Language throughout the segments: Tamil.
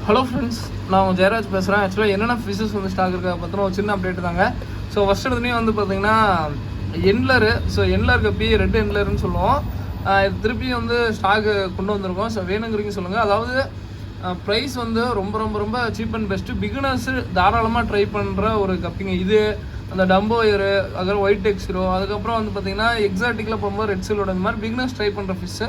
ஹலோ ஃப்ரெண்ட்ஸ், நான் ஜெயராஜ் பேசுகிறேன். ஆக்சுவலாக என்னென்ன ஃபிஷஸ் வந்து ஸ்டாக் இருக்க பற்றின ஒரு சின்ன அப்டேட் தாங்க. ஸோ ஃபஸ்ட் எடுத்துலேயும் வந்து பார்த்தீங்கன்னா எண்ட்லரு, ஸோ எண்ட்லர் கப்பி ரெட் எண்ட்லருன்னு சொல்லுவோம். இது திருப்பியும் வந்து ஸ்டாக்கு கொண்டு வந்திருக்கோம். ஸோ வேணுங்கிறீங்க சொல்லுங்கள். அதாவது ப்ரைஸ் வந்து ரொம்ப ரொம்ப ரொம்ப சீப் அண்ட் பெஸ்ட்டு. பிகினர்ஸு தாராளமாக ட்ரை பண்ணுற ஒரு கப்பிங்க இது. அந்த டம்போ இயரு, அதுக்கப்புறம் ஒயிட் டெக்ஸிரோ, அதுக்கப்புறம் வந்து பார்த்தீங்கன்னா எக்ஸாட்டிக்கில் போகும்போது ரெட் சிலோட இந்த மாதிரி பிகினர்ஸ் ட்ரை பண்ணுற ஃபிஷ்ஷு.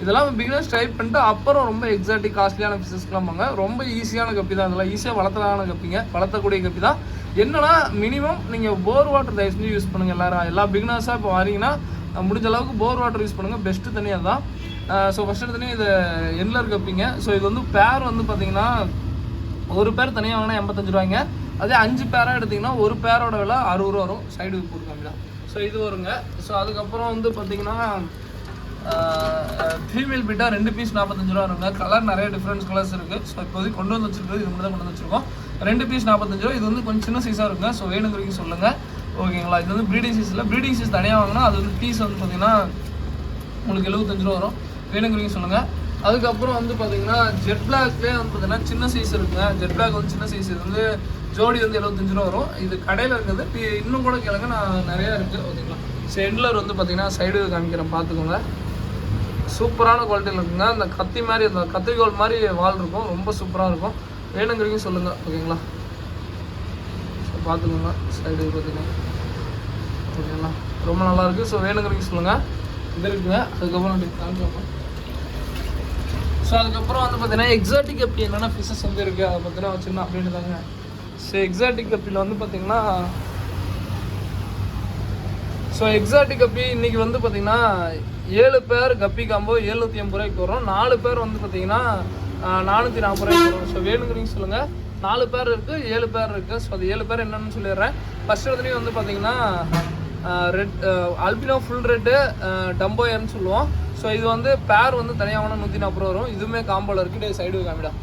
இதெல்லாம் பிகினர்ஸ் ட்ரை பண்ணிட்டு அப்புறம் ரொம்ப எக்ஸாட்டிக் காஸ்ட்லியான ஃபிஷஸ்க்கெலாம் வாங்க. ரொம்ப ஈஸியான கப்பி தான். இதெல்லாம் ஈஸியாக வளர்த்தலான கப்பிங்க, வளர்த்தக்கூடிய கப்பி தான். என்னன்னா மினிமம் நீங்கள் போர் வாட்டர் தயவு செஞ்சு யூஸ் பண்ணுங்கள். எல்லா பிகினர்ஸாக இப்போ வரீங்கன்னா முடிஞ்ச அளவுக்கு போர் வாட்டர் யூஸ் பண்ணுங்கள். பெஸ்ட்டு தனியாக தான். ஸோ ஃபஸ்ட் எடுத்தோடனே இது எண்ட்லர் கப்பிங்க. ஸோ இது வந்து பேர் வந்து பார்த்தீங்கன்னா ஒரு பேர் தனியாக வாங்கினா 85 ரூபாய்ங்க. அதே 5 பேராக எடுத்திங்கன்னா ஒரு பேரோட விலை 60 ரூபா வரும். சைடு போட்டுக்காங்க தான். ஸோ இது வருங்க. ஸோ அதுக்கப்புறம் வந்து பார்த்தீங்கன்னா ஃபீமேல் பீட்டா 2 பீஸ் 45 ரூபா வருங்க. கலர் நிறைய டிஃப்ரெண்ட் கலர்ஸ் இருக்குது. ஸோ இப்போதைக்கு கொண்டு வந்து வச்சுருக்கோம். இது மட்டும் தான் கொண்டு வந்து வச்சுருக்கோம். 2 பீஸ் 45 ரூபா. இது வந்து கொஞ்சம் சின்ன சைஸாக இருக்குங்க. ஸோ வேணுங்கிறீங்க சொல்லுங்கள். ஓகேங்களா. இது வந்து ப்ரீடிங் சைஸில் ப்ரீடிங் சைஸ் தனியாக வாங்கினா அது வந்து பீஸ் வந்து பார்த்தீங்கன்னா உங்களுக்கு 75 ரூபா வரும். வேணுங்கிறீங்க சொல்லுங்கள். அதுக்கப்புறம் வந்து பார்த்தீங்கன்னா ஜெட் பிளாக்லேயே வந்து பார்த்தீங்கன்னா சின்ன சைஸ் இருக்குங்க. ஜெட் பிளாக் வந்து சின்ன சைஸ். இது வந்து ஜோடி வந்து 75 ரூபா வரும். இது கடையில் இருக்குது. இன்னும் கூட கேளுங்க, நான் நிறையா இருக்குது. ஓகேங்களா. ஸோ எண்ட்லர் வந்து பார்த்தீங்கன்னா சைடு காமிக்கிறேன், பார்த்துக்கோங்க. சூப்பரான குவாலிட்டியில் இருக்குங்க. அந்த கத்தி மாதிரி, அந்த கத்திரிக்கோள் மாதிரி வால் இருக்கும். ரொம்ப சூப்பராக இருக்கும். வேணுங்கிறீங்க சொல்லுங்கள். ஓகேங்களா. ஸோ பார்த்துக்கோங்க சைடு பார்த்தீங்கன்னா. ஓகேங்களா. ரொம்ப நல்லாயிருக்கு. ஸோ வேணுங்கிறீங்க சொல்லுங்கள். இது இருக்குங்க. அதுக்கப்புறம் காமிக்கலாம். ஸோ அதுக்கப்புறம் வந்து பார்த்தீங்கன்னா எக்ஸாட்டிக் கப்பி என்னென்ன ஃபிஷஸ் வந்து இருக்குது அதை பார்த்தீங்கன்னா வச்சுருந்தோம் அப்படின்னு தாங்க. ஸோ எக்ஸாட்டிக் கப்பியில் வந்து பார்த்தீங்கன்னா எக்ஸாட்டிக் கப்பி இன்றைக்கி வந்து பார்த்தீங்கன்னா 7 பேர் கப்பி காம்போ 780 ரூபாய்க்கு வரும். 4 பேர் வந்து பார்த்தீங்கன்னா 440 ரூபாய்க்கு வரும். ஸோ வேணுங்கிறீங்க சொல்லுங்கள். 4 பேர் இருக்குது, 7 பேர் இருக்குது. ஸோ அது 7 பேர் என்னென்னு சொல்லிடுறேன். ஃபஸ்ட் இடத்துலையும் வந்து பார்த்தீங்கன்னா ரெட் அல்பினோ ஃபுல் ரெட்டு டம்போயர்னு சொல்லுவோம். ஸோ இது வந்து பேர் வந்து தனியாக வாங்கினா 140 ரூபா வரும். இதுவுமே காம்போவில் இருக்குது. சைடு காமிடா.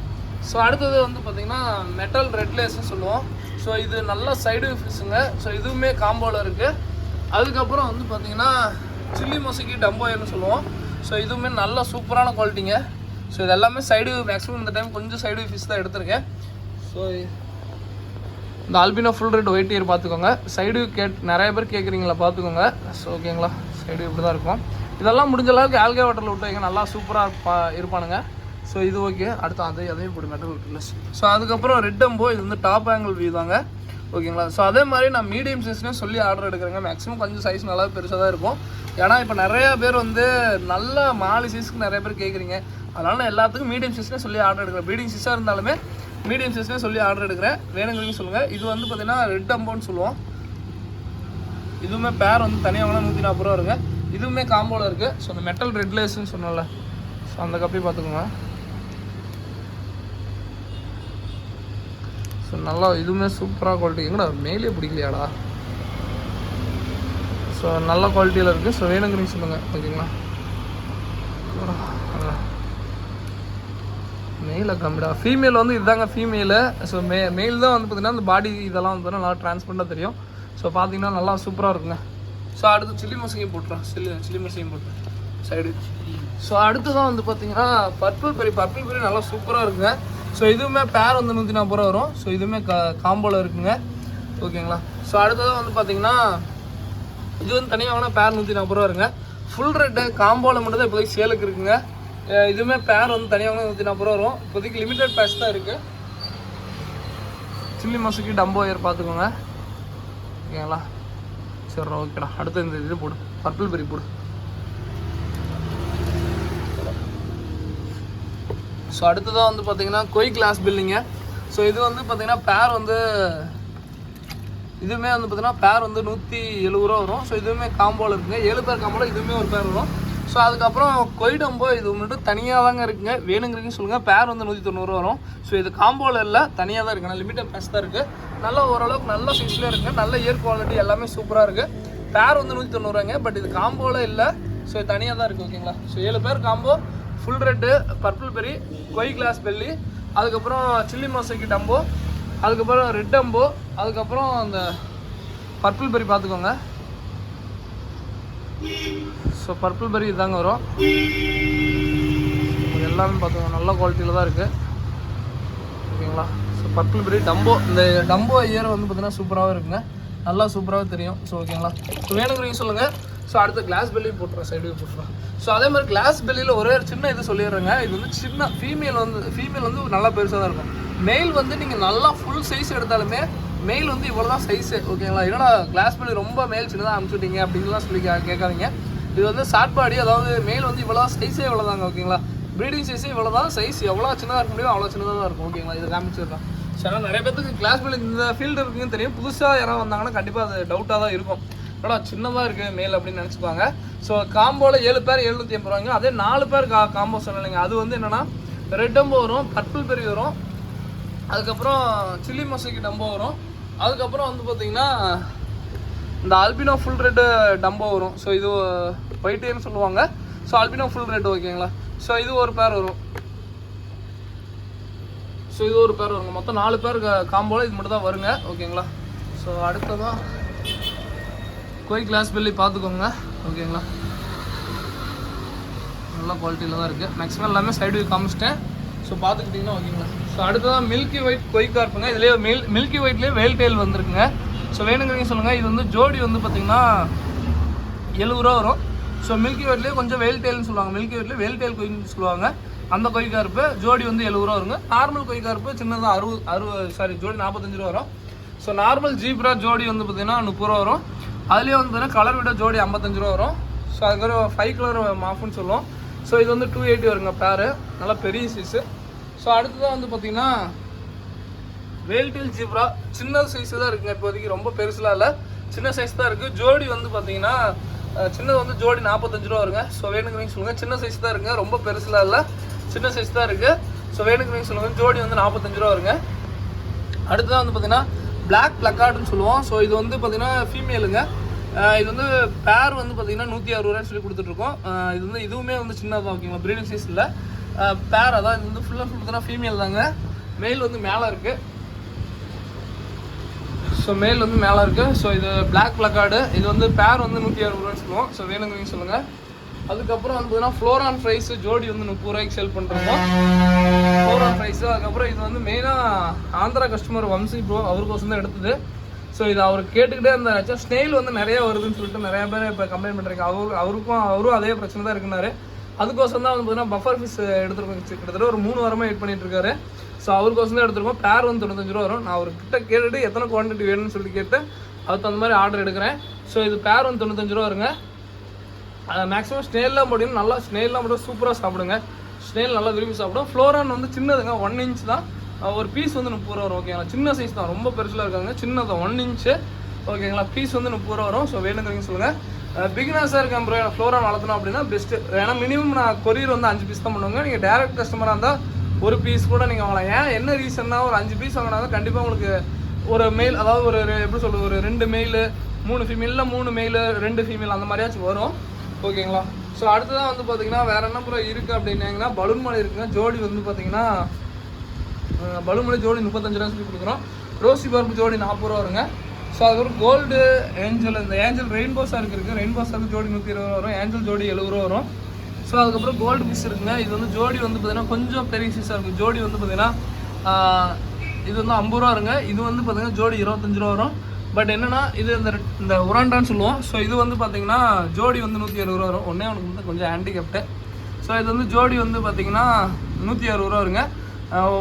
ஸோ அடுத்தது வந்து பார்த்தீங்கன்னா மெட்டல் ரெட்லேஸ்ன்னு சொல்லுவோம். ஸோ இது நல்ல சைடு ஃபிஷ்ஷுங்க. ஸோ இதுவுமே காம்போவில் இருக்குது. அதுக்கப்புறம் வந்து பார்த்தீங்கன்னா சில்லி மொசைக்கு டம்போயர்னு சொல்லுவோம். ஸோ இதுவுமே நல்ல சூப்பரான குவாலிட்டிங்க. ஸோ இது எல்லாமே சைடு மேக்ஸிமம் இந்த டைம் கொஞ்சம் சைடு ஃபிஷ் தான் எடுத்திருக்கேன். ஸோ இந்த Alpino full red white year பார்த்துக்கோங்க. சைடு நிறைய பேர் கேட்குறீங்களா, பார்த்துக்கோங்க. ஸோ ஓகேங்களா. சைடு இப்படி தான் இருக்கும். இதெல்லாம் முடிஞ்ச அளவுக்கு ஆல்கே வாட்டரில் விட்டு வைங்க, நல்லா சூப்பராக இருப்பானுங்க. ஸோ இது ஓகே. அடுத்து அதையும் போட்டு மெட்டல் விட்டுலஸ். ஸோ அதுக்கப்புறம் ரெட் டம்போ. இது வந்து டாப் ஆங்கிள் வியூ தாங்க. ஓகேங்களா. ஸோ அதே மாதிரி நான் மீடியம் சைஸ்னே சொல்லி ஆர்டர் எடுக்கிறேங்க. மேக்ஸிமம் கொஞ்சம் சைஸ் நல்லா பெருசாக தான் இருக்கும். ஏன்னா இப்போ நிறையா பேர் வந்து நல்ல மாலி சைஸ்க்கு நிறைய பேர் கேட்குறீங்க. அதனால் நான் எல்லாத்துக்கும் மீடியம் சைஸ்னே சொல்லி ஆர்டர் எடுக்கிறேன். ப்ரீடிங் சைஸாக இருந்தாலுமே மீடியம் சைஸ்னே சொல்லி ஆர்டர் எடுக்கிறேன். வேணுங்கிறீங்க சொல்லுங்கள். இது வந்து பார்த்தீங்கன்னா ரெட் டம்போன்னு சொல்லுவோம். இதுவுமே பேர் வந்து தனியாக வாங்கினா 140 ரூபா வருங்க. இதுவுமே காம்போவில் இருக்குது. ஸோ அந்த மெட்டல் ரெட்லேஸ்ன்னு சொன்னோம்ல, ஸோ அந்த கப்பி பார்த்துக்கோங்க. ஸோ நல்லா இதுவுமே சூப்பராக குவாலிட்டி. எங்கடா மேலே பிடிக்கலையாடா. ஸோ நல்ல குவாலிட்டியில் இருக்குது. ஸோ வேணுங்கிறீங்க சொல்லுங்கள். ஓகேங்களா. மெயிலை கம்மிடா. ஃபீமேல் வந்து இதுதாங்க ஃபீமேலு. ஸோ மெயில் தான் வந்து பார்த்திங்கன்னா அந்த பாடி இதெல்லாம் வந்து நல்லா டிரான்ஸ்பரண்டாக தெரியும். ஸோ பார்த்தீங்கன்னா நல்லா சூப்பராக இருக்குங்க. ஸோ அடுத்து சில்லி மசையும் போட்டுறோம். சில்லி மசையும் போட்டுறோம் சைடு. ஸோ அடுத்து தான் வந்து பார்த்தீங்கன்னா பர்பிள் பெரி நல்லா சூப்பராக இருக்குங்க. ஸோ இதுவுமே பேர் வந்து 140 ரூபா வரும். ஸோ இதுவுமே காம்போவில் இருக்குங்க. ஓகேங்களா. ஸோ அடுத்ததான் வந்து பார்த்தீங்கன்னா இது வந்து தனியாக வாங்கினா பேர் 140 ரூபா வருங்க. ஃபுல் ரெட்டு காம்போவில் மட்டும் தான் இப்போதைக்கு சேலுக்கு இருக்குங்க. இதுவுமே பேர் வந்து தனியாக வாங்கினா 140 ரூபா வரும். இப்போதைக்கு லிமிடெட் பேட்ச் தான் இருக்குது. சில்லி மசுக்கி டம்போயர் பார்த்துக்கோங்க. ஓகேங்களா. சரி ஓகேடா. அடுத்து இந்த இது போடு, பர்பிள் பெரி போடு. ஸோ அடுத்ததான் வந்து பார்த்தீங்கன்னா கொய் கிளாஸ் பில்லிங்க. ஸோ இது வந்து பார்த்தீங்கன்னா பேர் வந்து இதுவுமே வந்து பார்த்தீங்கன்னா பேர் வந்து 170 ரூபா வரும். ஸோ இதுவுமே காம்போவில் இருக்குங்க. 7 பேர் காம்போவில் இதுவுமே ஒரு பேர் வரும். ஸோ அதுக்கப்புறம் கொய் டம்போ இது மட்டும் தனியாக தாங்க இருக்குங்க. வேணுங்கிறீங்க சொல்லுங்கள். பேர் வந்து 190 ரூபா வரும். ஸோ இது காம்போவில் இல்லை, தனியாக தான் இருக்குங்க. லிமிட்டட் பேட்ச் தான் இருக்குது. நல்லா ஓரளவுக்கு நல்ல சைஸ்லேயே இருக்குங்க. நல்ல இயர் குவாலிட்டி எல்லாமே சூப்பராக இருக்குது. பேர் வந்து 190 ரூபாங்க. பட் இது காம்போவில் இல்லை. ஸோ இது தனியாக தான் இருக்குது. ஓகேங்களா. ஸோ 7 பேர் காம்போ, ஃபுல் ரெட்டு, பர்பிள் பெரி, கொய் கிளாஸ் பெல்லி, அதுக்கப்புறம் சில்லி மொசைக்கு டம்போ, அதுக்கப்புறம் ரெட் டம்போ, அதுக்கப்புறம் அந்த பர்பிள் பெரி பார்த்துக்கோங்க. ஸோ பர்பிள் பெரி இதாங்க வரும். எல்லாமே பார்த்துக்கோங்க. நல்ல குவாலிட்டியில் தான் இருக்குது. ஓகேங்களா. ஸோ பர்பிள் பெரி டம்போ, இந்த டம்போ இயர் வந்து பார்த்தீங்கன்னா சூப்பராகவே இருக்குங்க, நல்லா சூப்பராகவே தெரியும். ஸோ ஓகேங்களா. ஸோ வேணுங்கிறீங்க சொல்லுங்கள். ஸோ அடுத்த கிளாஸ் பெல்லியும் போட்டுறேன், சைடு போட்டுறேன். ஸோ அதே மாதிரி கிளாஸ் பெல்லியில் ஒரே ஒரு சின்ன இது சொல்லிடுறேங்க. இது வந்து சின்ன ஃபீமேல் வந்து நல்லா பெருசாக தான் இருக்கும். மெயில் வந்து நீங்கள் நல்லா ஃபுல் சைஸ் எடுத்தாலுமே மெயில் வந்து இவ்வளோ தான் சைஸு. ஓகேங்களா. என்னடா கிளாஸ் பெல்லி ரொம்ப மேல் சின்னதாக அனுப்பிச்சுட்டீங்க அப்படின்லாம் சொல்லி கேட்காதீங்க. இது வந்து ஷார்ட் பாடி, அதாவது மெயில் வந்து இவ்வளோ சைஸே இவ்வளோ தாங்க. ஓகேங்களா. ப்ரீடிங் சைஸே இவ்வளோ தான், சைஸ் எவ்வளோ சின்னதாக இருக்க முடியும் அவ்வளோ சின்னதாக தான் இருக்கும். ஓகேங்களா. இதை காமிச்சிடலாம். சரி, நிறைய பேருக்கு கிளாஸ் பெல்லி இந்த ஃபீல்டு இருக்குன்னு தெரியும். புதுசாக யாராவது வந்தாங்கன்னா கண்டிப்பாக அது டவுட்டாக தான் இருக்கும். என்னடா சின்னதாக இருக்குது மேல் அப்படின்னு நினச்சிப்பாங்க. ஸோ காம்போவில் 7 பேர் 780 ரூபாங்க. அதே 4 பேர் காம்போ சொன்னீங்க. அது வந்து என்னென்னா ரெட் டம்போ வரும், பர்பிள் பெரி வரும், அதுக்கப்புறம் சில்லி மொசைக்கு டம்போ வரும், அதுக்கப்புறம் வந்து பார்த்தீங்கன்னா இந்த அல்பினோ ஃபுல் ரெட்டு டம்போ வரும். ஸோ இது ஒயிட்டேன்னு சொல்லுவாங்க. So albino full red. ஓகேங்களா. ஸோ இது ஒரு பேர் வரும். ஸோ இது ஒரு பேர் வருங்க. மொத்தம் 4 பேர் காம்போவில் இது மட்டும் தான் வருங்க. ஓகேங்களா. ஸோ அடுத்ததான் கோய் கிளாஸ் பெல்லி பார்த்துக்கோங்க. ஓகேங்களா. நல்ல குவாலிட்டியில் தான் இருக்குது. மேக்ஸிமம் எல்லாமே சைடு வியூ காமிச்சிட்டேன். ஸோ பார்த்துக்கிட்டிங்கன்னா ஓகேங்களா. ஸோ அடுத்ததான் மில்கி ஒயிட் கொய் கார்ப்புங்க. இதுலேயே மில்கி ஒயிட்லேயே வேல் டெயில் வந்துருக்குங்க. ஸோ வேணுங்கிறீங்க சொல்லுங்கள். இது வந்து ஜோடி வந்து பார்த்திங்கன்னா 70 ரூபா வரும். ஸோ மில்கி ஒயிட்லேயே கொஞ்சம் வேல் டெயில்னு சொல்லுவாங்க. மில்கி ஒயிட்லேயே வேல் டெயில் கொய்ன்னு சொல்லுவாங்க. அந்த கொய் கார்ப்பு ஜோடி வந்து 70 ரூபா வருங்க. நார்மல் கொய் கார்ப்பு சின்னதாக 60 ஜோடி 45 ரூபா வரும். ஸோ நார்மல் ஜீப்ரா ஜோடி வந்து பார்த்திங்கன்னா 30 ரூபா வரும். அதுலேயே வந்து பார்த்தீங்கன்னா கலர் விட ஜோடி 55 ரூபா வரும். ஸோ அதுக்கப்புறம் 5 கலர் மாஃப்னு சொல்லுவோம். ஸோ இது வந்து 280 வருங்க பேரு, நல்லா பெரிய சைஸு. ஸோ அடுத்ததான் வந்து பார்த்திங்கன்னா வேல்டெயில் ஜீப்ரா சின்ன சைஸு தான் இருக்குங்க. இப்போதைக்கு ரொம்ப பெருசுலாம் இல்லை, சின்ன சைஸ் தான் இருக்குது. ஜோடி வந்து பார்த்திங்கன்னா சின்னது வந்து ஜோடி 45 ரூபா வருங்க. ஸோ வேணுங்கிறீங்க சொல்லுங்கள். சின்ன சைஸ் தான் இருக்குங்க, ரொம்ப பெருசுலாம் இல்லை, சின்ன சைஸ் தான் இருக்குது. ஸோ வேணுங்கிறீங்க சொல்லுங்கள். ஜோடி வந்து 45 ரூபா வருங்க. அடுத்ததான் வந்து பார்த்திங்கன்னா பிளாக் பிளக்கார்டுன்னு சொல்லுவோம். ஸோ இது வந்து பார்த்திங்கன்னா ஃபீமேலுங்க. இது வந்து பேர் வந்து பார்த்திங்கன்னா 160 ரூபான்னு சொல்லி கொடுத்துட்ருக்கோம். இது வந்து இதுவுமே வந்து சின்னதாக ஓகேங்களா. ப்ரீடிங் சைஸ் இல்லை, பேர் அதான். இது வந்து ஃபுல்லாக பார்த்தீங்கன்னா ஃபீமேல் தாங்க. மெயில் வந்து மேலே இருக்குது. ஸோ மேல் வந்து மேலே இருக்குது. ஸோ இது பிளாக் பிளக்கார்டு. இது வந்து பேர் வந்து 160 ரூபான்னு சொல்லுவோம். ஸோ வேணுங்கிறீங்க சொல்லுங்கள். அதுக்கப்புறம் வந்து பார்த்தீங்கன்னா ஃப்ளோரான் ஃப்ரைஸு ஜோடி வந்து 30 ரூபாய்க்கு சேல் பண்ணுறோம். ஃப்ளோரான் ஃப்ரைஸு. அதுக்கப்புறம் இது வந்து மெயினாக ஆந்திரா கஸ்டமர் வம்சி ப்ரோ அவருக்கோசம் தான் எடுத்தது. ஸோ இது அவர் கேட்டுக்கிட்டே இருந்தாச்சு. ஸ்னெயில் வந்து நிறைய வருதுன்னு சொல்லிட்டு நிறைய பேர் இப்போ கம்ப்ளைண்ட் பண்ணுறாங்க. அவரும் அதே பிரச்சனை தான் இருக்குனாரு. அதுக்கோசம் தான் வந்து பார்த்தீங்கன்னா பஃபர் ஃபிஷ் எடுத்துருக்கோம். கிட்டத்தட்ட ஒரு 3 வாரமாக வெயிட் பண்ணிட்டு இருக்காரு. ஸோ அவருக்கோசம் தான் எடுத்துருக்கோம். பேர் வந்து 95 ரூபா வரும். நான் அவர்கிட்ட கேட்டுட்டு எத்தனை குவான்டிட்டி வேணும்னு சொல்லி கேட்டு அதுக்கு அந்த மாதிரி ஆர்டர் எடுக்கிறேன். ஸோ இது பேர் வந்து 95 ரூபா வருங்க. மேக்ஸிமம் ஸ்னெயிலாம் போட்டிங்கன்னா நல்லா ஸ்னெயிலாம் மட்டும் சூப்பராக சாப்பிடுங்க. ஸ்னெயில் நல்லா விரும்பி சாப்பிடும். ஃப்ளோரான் வந்து சின்னதுங்க, 1 இன்ச் தான். ஒரு பீஸ் வந்து 30 ரூபா வரும். ஓகேங்களா. சின்ன சைஸ் தான், ரொம்ப பெருசில் இருக்காங்க, சின்னதான் 1 இன்ச்சு. ஓகேங்களா. பீஸ் வந்து 30 ரூபா வரும். ஸோ வேணுங்கிறீங்க சொல்லுங்கள். பிகினர்ஸாக இருக்கேன் ப்ரோ, ஃப்ளோரான் வளர்த்தணும் அப்படின்னா பெஸ்ட்டு. ஏன்னா மினிமம் நான் கொரியர் வந்து 5 பீஸ் தான் பண்ணுவாங்க. நீங்கள் டேரக்ட் கஸ்டமராக இருந்தால் ஒரு பீஸ் கூட நீங்கள் வாங்கலாம். ஏன் என்ன ரீசன்னா, ஒரு 5 பீஸ் வாங்கினா கண்டிப்பாக உங்களுக்கு ஒரு மெயில், அதாவது ஒரு எப்படி சொல்கிறது, ஒரு 2 மெயில் 3 ஃபீமேல், இல்லை 3 மெயில் 2 ஃபீமேல் அந்த மாதிரியாச்சும் வரும். ஓகேங்களா. ஸோ அடுத்ததான் வந்து பார்த்தீங்கன்னா வேறு என்ன ப்ரோ இருக்குது அப்படின்னாங்கன்னா பலூன் மலை இருக்குங்க. ஜோடி வந்து பார்த்தீங்கன்னா பலூன் மலை ஜோடி 35 ரூபா சொல்லி கொடுக்குறோம். ரோசி பருப்பு ஜோடி 40 ரூபா வருங்க. ஸோ அதுக்கப்புறம் கோல்டு ஏஞ்சல், இந்த ஏஞ்சல் ரெயின்போ சார்க் இருக்குது. ரெயின்போ சார்க்கு ஜோடி 120 ரூபா வரும். ஏஞ்சல் ஜோடி 70 ரூபா வரும். ஸோ அதுக்கப்புறம் கோல்டு ஃபிஷ் இருக்குங்க. இது வந்து ஜோடி வந்து பார்த்தீங்கன்னா கொஞ்சம் பெரிய ஃபிஷ்ஷாக இருக்குது. ஜோடி வந்து பார்த்தீங்கன்னா இது வந்து 50 ரூபா வருங்க. இது வந்து பார்த்தீங்கன்னா ஜோடி 25 ரூபா வரும். பட் என்னன்னா இது இந்த உராண்டான்னு சொல்லுவோம். ஸோ இது வந்து பார்த்தீங்கன்னா ஜோடி வந்து 160 ரூபா வரும். ஒன்றே அவனுக்கு வந்து கொஞ்சம் ஹேண்டிகேப்டு. ஸோ இது வந்து ஜோடி வந்து பார்த்தீங்கன்னா 160 ரூபா வருங்க.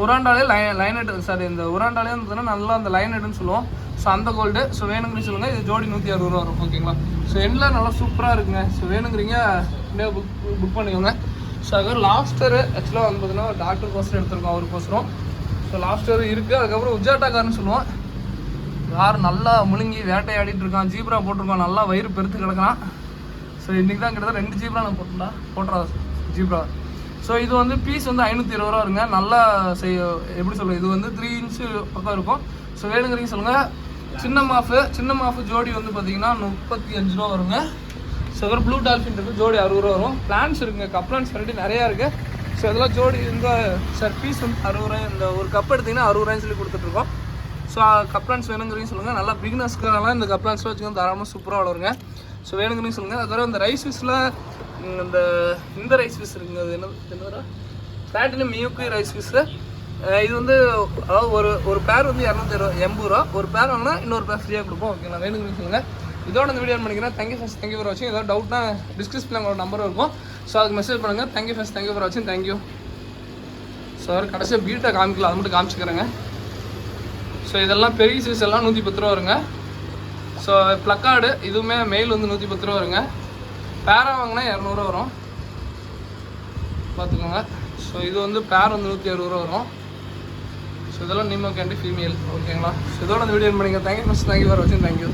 உராண்டாலே லைனட், சாரி இந்த உராண்டாலே வந்து பார்த்தீங்கன்னா நல்லா அந்த லைனட்னு சொல்லுவோம். ஸோ அந்த கோல்டு. ஸோ வேணுங்கிறீங்க சொல்லுங்கள். இது ஜோடி 160 ரூபா வரும். ஓகேங்களா. ஸோ எல்லாம் நல்லா சூப்பராக இருக்குங்க. ஸோ வேணுங்கிறீங்க புக் பண்ணிக்கோங்க. ஸோ அதுக்கப்புறம் லாஸ்டரு ஆக்சுவலாக வந்து பார்த்தீங்கன்னா டாக்டர் கோசரம் எடுத்துருக்கோம், அவருக்கோசரம். ஸோ லாஸ்டர் இருக்குது. அதுக்கப்புறம் உஜாட்டாக்காரன்னு சொல்லுவோம். யார் நல்லா முழுங்கி வேட்டையாடிட்டு இருக்கான். ஜீப்ரா போட்டிருக்கான், நல்லா வயிறு பெருத்து கிடக்கிறான். ஸோ இன்றைக்கி தான் கிட்டத்தட்ட 2 ஜீப்ரா நான் போட்டுறா ஜீப்ரா. ஸோ இது வந்து பீஸ் வந்து 520 ரூபா வருங்க. நல்லா எப்படி சொல்லுங்கள், இது வந்து 3 இன்ச்சு பக்கம் இருக்கும். ஸோ வேணுங்கிறீங்க சொல்லுங்கள். சின்ன மாஃபு ஜோடி வந்து பார்த்தீங்கன்னா 35 ரூபா வருங்க. ஸோ அப்புறம் ப்ளூ டால்ஃபின் இருக்குது, ஜோடி 60 ரூபா வரும். பிளான்ஸ் இருக்குங்க, கப்ளான்ஸ் வெரைட்டி நிறையா இருக்குது. ஸோ இதெல்லாம் ஜோடி இந்த சார் பீஸ் வந்து 60 ரூபாய். இந்த ஒரு கப் எடுத்திங்கன்னா 60 ரூபாய்ன்னு சொல்லி கொடுத்துட்ருக்கோம். ஸோ கப்ளான்ஸ் வேணுங்கிறீங்க சொல்லுங்கள். நல்லா பிகினர்ஸ்க்காகலாம் இந்த கப்ளான்ஸ்லாம் வச்சுக்கோங்க, தாராளமாக சூப்பராக வளருங்க. ஸோ வேணுங்கிறீங்க சொல்லுங்கள். அதுக்கப்புறம் இந்த ரைஸ் ஃபிஷ்ஷில் இந்த ரைஸ் ஃபிஷ் இருக்குங்க. அது என்னது பிளாட்டினம் மியூக்கு ரைஸ் ஃபிஷ்ஷு. இது வந்து அதாவது ஒரு பேர் வந்து 280 ரூபா, ஒரு பேர் வாங்கினா இன்னொரு பேர் ஃப்ரீயாக கொடுப்போம். ஓகேங்களா, வேணுங்கன்னு சொல்லுங்கள். இதோட இந்த வீடியோ பண்ணிக்கிறேன். தேங்க்யூ ஃபார் வாட்சிங். ஏதாவது டவுட்னா டிஸ்கிரிப்ஷனில் உங்களோட நம்பர் இருக்கும், ஸோ அதுக்கு மெசேஜ் பண்ணுங்கள். தேங்க்யூ ஃபார் வாட்சிங். தேங்க்யூ. ஸோ கடைசியாக பீட்டை காமிக்கலாம், அது மட்டும் காமிச்சிக்கிறேங்க. ஸோ இதெல்லாம் பெரிய சைஸ் எல்லாம் 110 ரூபா வருங்க. ஸோ ப்ளக்கார்டு இதுவுமே மெயில் வந்து 110 ரூபா வருங்க. பேரா வாங்கினா 200 ரூபா வரும், பார்த்துக்கோங்க. ஸோ இது வந்து பேர் வந்து 160 ரூபா வரும். ஸோ இதெல்லாம் நிமோ கேண்டி ஃபீமேல். ஓகேங்களா, ஸோ இதோட இந்த வீடியோ பண்ணிங்க. தேங்க்யூ ஃபார் வாட்சிங். தேங்க்யூ.